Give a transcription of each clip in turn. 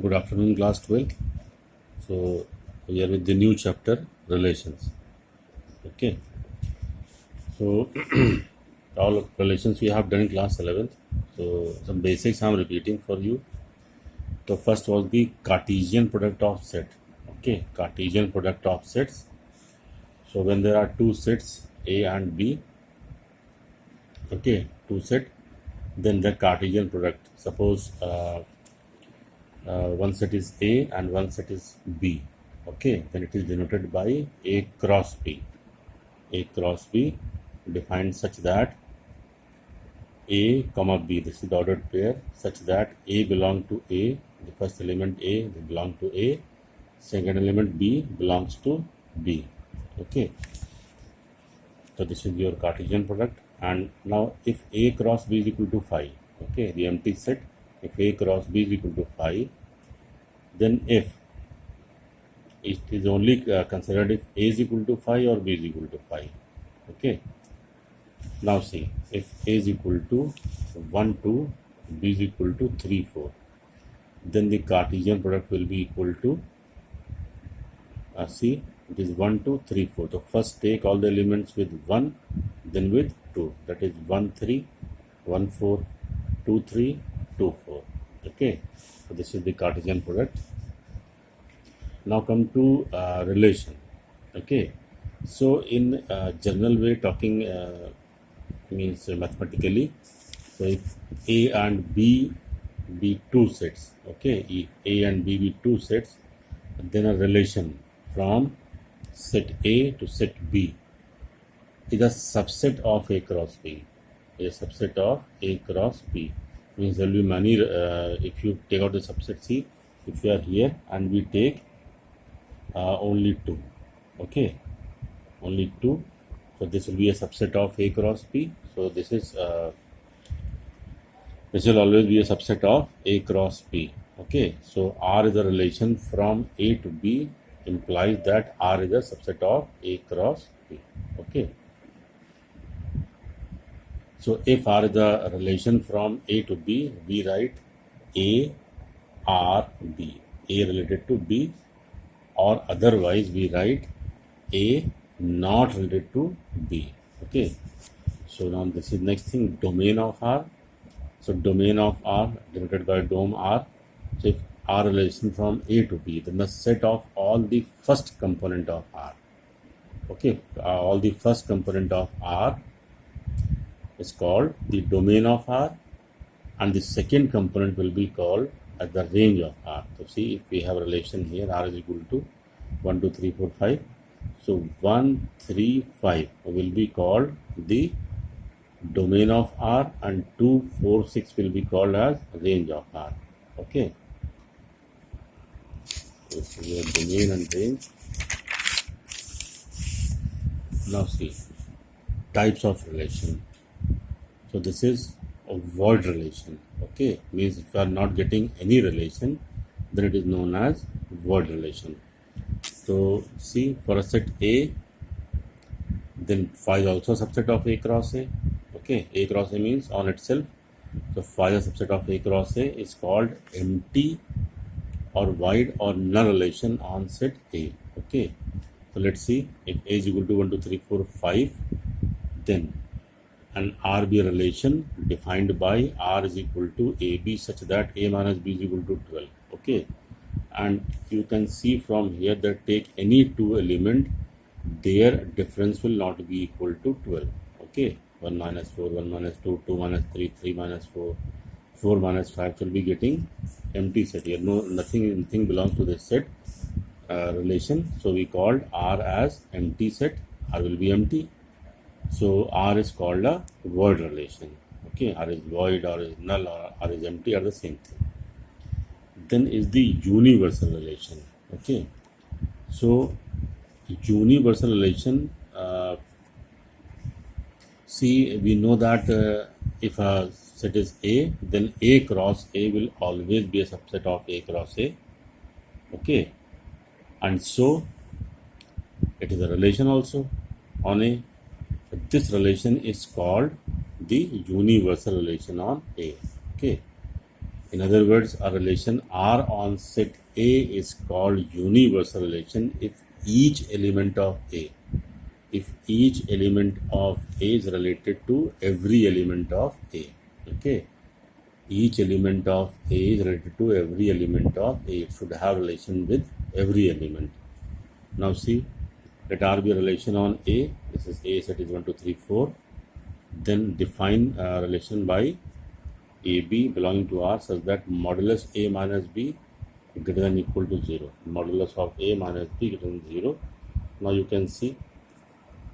Good afternoon, class 12. So, we are with the new chapter, relations. Okay. So, all of relations we have done in class 11th. So, some basics I am repeating for you. So, first was the Cartesian product of set. Okay, Cartesian product of sets. So, when there are two sets A and B, okay, two set, then the Cartesian product. Suppose one set is A and one set is B. Okay, then it is denoted by A cross B. A cross B defined such that A comma B, this is the ordered pair, such that A belong to A, the first element A belong to A, second element B belongs to B. Okay, so this is your Cartesian product. And now if A cross B is equal to 5, okay, the empty set, if A cross B is equal to 5, then if it is only considered if A is equal to 5 or B is equal to 5. Okay, now see, if A is equal to 1, 2, B is equal to 3, 4, then the Cartesian product will be equal to see, it is 1, 2, 3, 4. So first take all the elements with 1, then with 2, that is 1, 3, 1, 4, 2, 3, 2, 4. Okay, so this is the Cartesian product. Now come to relation. Okay, so in general way talking means mathematically, so if A and B be two sets, okay, if A and B be two sets, then a relation from set A to set B is a subset of A cross B. A subset of A cross B means there will be many, if you take out the subset C, if you are here and we take only 2, okay, only 2, so this will be a subset of A cross B. So this will always be a subset of A cross B. Okay, so R is a relation from A to B, implies that R is a subset of A cross B. Okay, so if R is a relation from A to B, we write A R B, A related to B, or otherwise we write A not related to B. Okay, so now this is next thing, domain of R. So domain of R denoted by dom R. So if R relation from A to B, then the set of all the first component of R. Okay, all the first component of R is called the domain of R, and the second component will be called as the range of R. So see, if we have a relation here, R is equal to 1, 2, 3, 4, 5. So 1, 3, 5 will be called the domain of R, and 2, 4, 6 will be called as range of R. Okay, this is your domain and range. Now see, types of relation. So this is a void relation. Okay, means if you are not getting any relation, then it is known as void relation. So see, for a set A, then phi is also a subset of A cross A. Okay, A cross A means on itself. So phi is a subset of A cross A is called empty or void or null relation on set A. Okay, so let's see, if A is equal to 1, 2, 3, 4, 5, then an RB relation defined by R is equal to AB such that A minus B is equal to 12. Okay, and you can see from here that take any two element, their difference will not be equal to 12. Okay, 1 minus 4, 1 minus 2, 2 minus 3, 3 minus 4, 4 minus 5 will be getting empty set here. No, nothing belongs to this set relation. So we called R as empty set. R will be empty. So R is called a void relation. Okay, R is void, or is null, or R is empty, are the same thing. Then is the universal relation. Okay, so universal relation, see, we know that if a set is A, then A cross A will always be a subset of A cross A. Okay, and so it is a relation also on A. This relation is called the universal relation on A. Okay, In other words, a relation R on set A is called universal relation if each element of A is related to every element of A. Okay, each element of A is related to every element of A. It should have relation with every element. Now see, let R be a relation on A. This is A set is 1, 2, 3, 4. Then define a relation by AB belonging to R such that modulus A minus B greater than equal to 0. Modulus of A minus B greater than 0. Now you can see,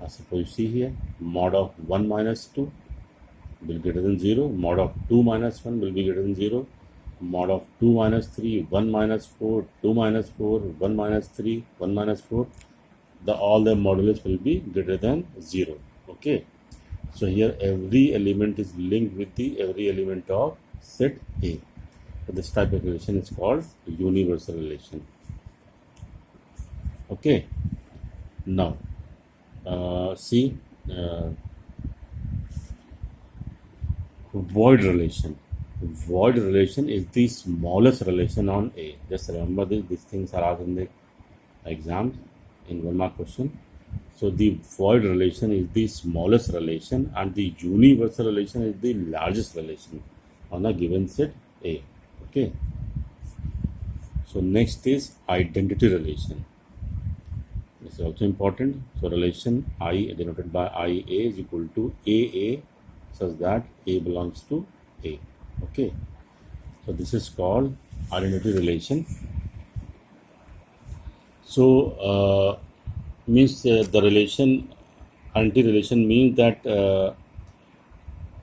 suppose you see here, mod of 1 minus 2 will be greater than 0. Mod of 2 minus 1 will be greater than 0. Mod of 2 minus 3, 1 minus 4, 2 minus 4, 1 minus 3, 1 minus 4. All the modulus will be greater than 0. Okay. So here every element is linked with the every element of set A. So this type of relation is called universal relation. Okay. Now see void relation. Void relation is the smallest relation on A. Just remember this. These things are asked in the exams in 1 mark question. So the void relation is the smallest relation and the universal relation is the largest relation on a given set A. Okay. So next is identity relation. This is also important. So relation I denoted by IA is equal to AA such that A belongs to A. Okay. So this is called identity relation. So means the relation, identity relation means that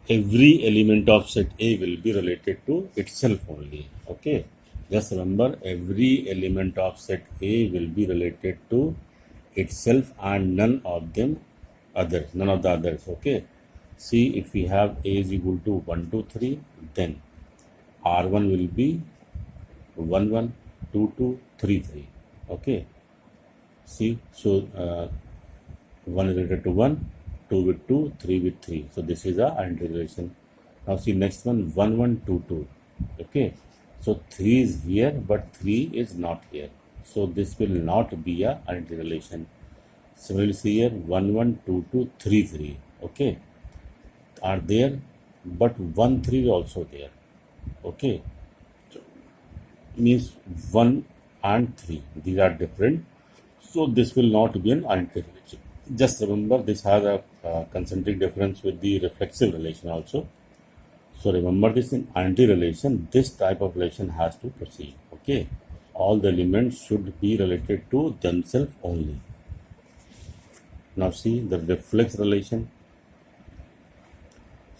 every element of set A will be related to itself only. Okay, just remember, every element of set A will be related to itself and none of the others. Okay, see, if we have A is equal to 1, 2, 3, then R1 will be 1, 1, 2, 2, 3, 3. Okay. See, so 1 is related to 1, 2 with 2, 3 with 3. So this is a identity relation. Now see next one, 1, 1, 2, 2. Okay, so 3 is here but 3 is not here. So this will not be a identity relation. Similarly see here, 1, 1, 2, 2, 3, 3. Okay, are there, but 1, 3 is also there. Okay, so means 1 and 3, these are different. So this will not be an identity relation. Just remember, this has a concentric difference with the reflexive relation also. So remember this, in identity relation, this type of relation has to proceed. Okay, all the elements should be related to themselves only. Now see the reflex relation.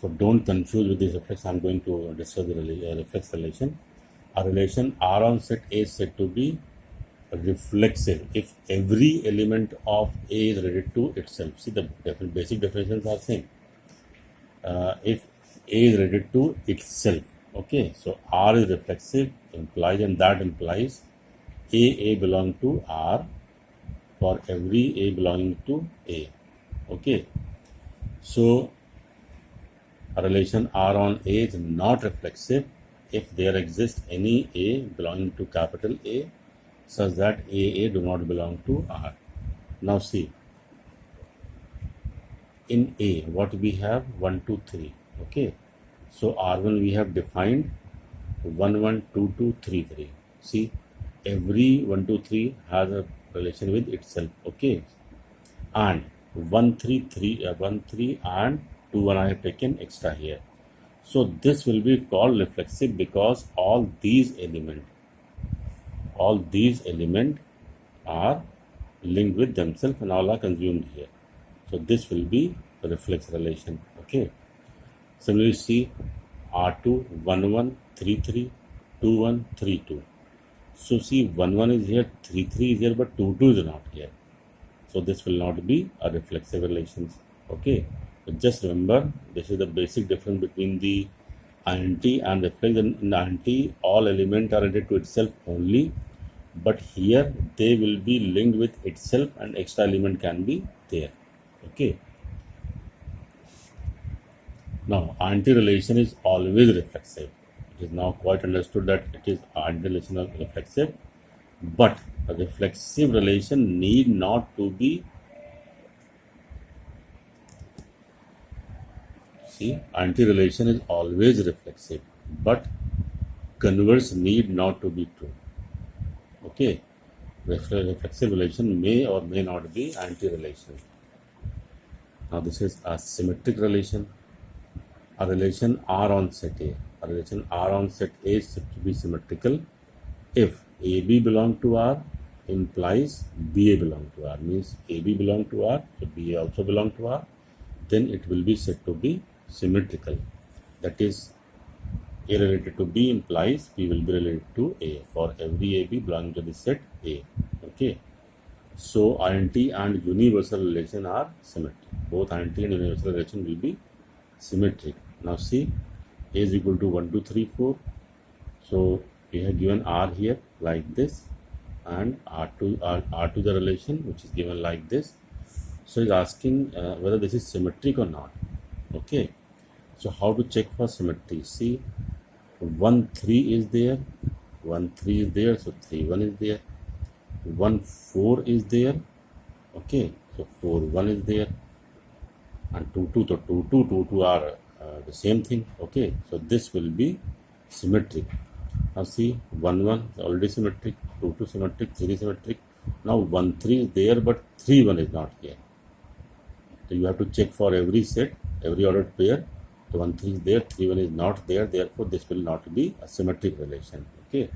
So don't confuse with this reflex. I am going to discuss the reflex relation. A relation R on set A is said to be reflexive if every element of A is related to itself. See, the basic definitions are same. If A is related to itself. Okay, so R is reflexive implies, and that implies A belong to R for every A belonging to A. Okay, so a relation R on A is not reflexive if there exists any A belonging to capital A such that AA do not belong to R. Now see, in A, what we have? 1, 2, 3. Okay, so R1 we have defined 1, 1, 2, 2, 3, 3. See, every 1, 2, 3 has a relation with itself. Okay, and 1, 3, 3, 1, 3 and 2, 1 I have taken extra here. So this will be called reflexive because all these elements are linked with themselves and all are consumed here. So this will be a reflex relation. Okay. Similarly, see R2 1, 1, 3, 3, 2, 1, 3, 2. So see, 1, 1 is here, 3, 3 is here, but 2, 2 is not here. So this will not be a reflexive relation. Okay. But just remember, this is the basic difference between the identity and reflex. In the identity, all elements are related to itself only, but here they will be linked with itself and extra element can be there. Okay. Now, identity relation is always reflexive. It It is now quite understood that it is anti-relation of reflexive, but a reflexive relation need not to be, see, anti-relation is always reflexive, but converse need not to be true. Okay, reflexive relation may or may not be anti-relation. Now this is a symmetric relation. A relation R on set A. A relation R on set A is said to be symmetrical if AB belong to R implies BA belong to R. Means AB belong to R, so BA also belong to R. Then it will be said to be symmetrical. That is, A related to B implies B will be related to A for every AB belonging to the set A. Okay. So identity and universal relation are symmetric. Both identity and universal relation will be symmetric. Now see, A is equal to 1, 2, 3, 4. So we have given R here like this, and R to the relation which is given like this. So it's asking whether this is symmetric or not. Okay. So how to check for symmetry? See, 1, 3 is there, 1, 3 is there, so 3, 1 is there. 1, 4 is there. Okay, so 4, 1 is there. And 2, 2, so 2, 2, 2, 2 are the same thing. Okay, so this will be symmetric. Now see, 1, 1 is already symmetric, 2, 2 symmetric, 3 symmetric. Now 1, 3 is there, but 3, 1 is not here. So you have to check for every set, every ordered pair. So 1, 3 is there, 3, 1 is not there. Therefore, this will not be a symmetric relation. Okay.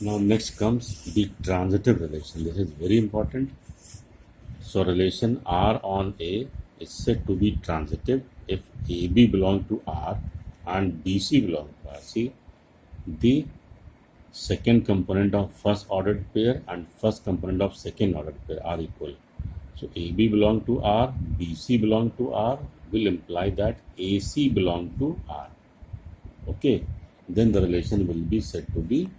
Now next comes the transitive relation. This is very important. So relation R on A is said to be transitive if AB belong to R and BC belong to R. See, the second component of first ordered pair and first component of second ordered pair are equal. So AB belong to R, BC belong to R will imply that AC belong to R. Okay, then the relation will be said to be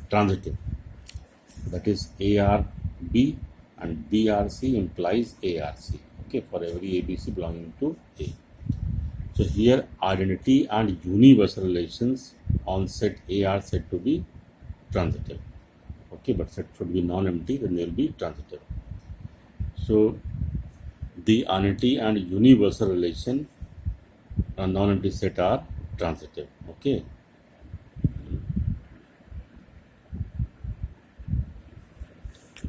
transitive. That is ARB and BRC implies ARC. Okay, for every ABC belonging to A. So here identity and universal relations on set A are said to be transitive. Okay, but set should be non-empty, then they will be transitive. So the identity and universal relation on non-empty set are transitive. Okay.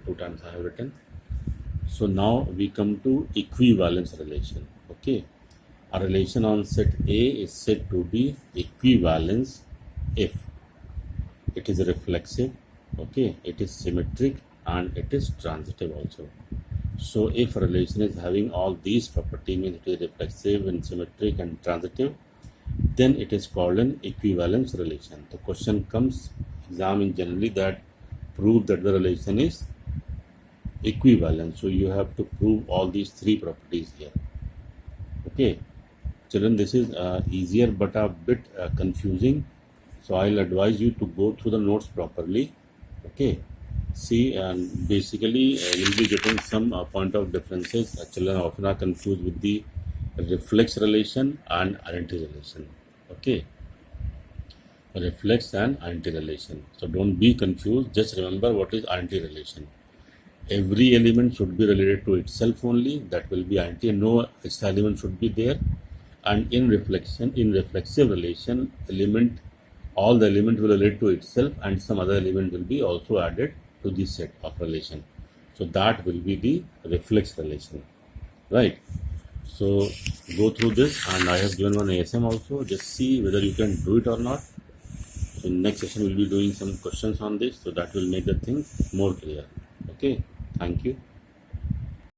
2 times I have written. So now we come to equivalence relation. Okay, a relation on set A is said to be equivalence if it is reflexive, okay, it is symmetric, and it is transitive also. So if a relation is having all these properties, means it is reflexive and symmetric and transitive, then it is called an equivalence relation. The question comes exam in generally that prove that the relation is equivalent. So you have to prove all these 3 properties here. Okay, children, this is easier but a bit confusing. So I'll advise you to go through the notes properly. Okay, see, and basically you'll be getting some point of differences. Children often are confused with the reflex relation and identity relation. Okay, reflex and identity relation. So don't be confused. Just remember what is identity relation. Every element should be related to itself only. That will be identity. No extra element should be there. And in reflexive relation, all the elements will relate to itself, and some other element will be also added to the set of relation. So that will be the reflex relation, right? So go through this, and I have given one ASM also. Just see whether you can do it or not. So next session we'll be doing some questions on this, so that will make the thing more clear. Okay, thank you.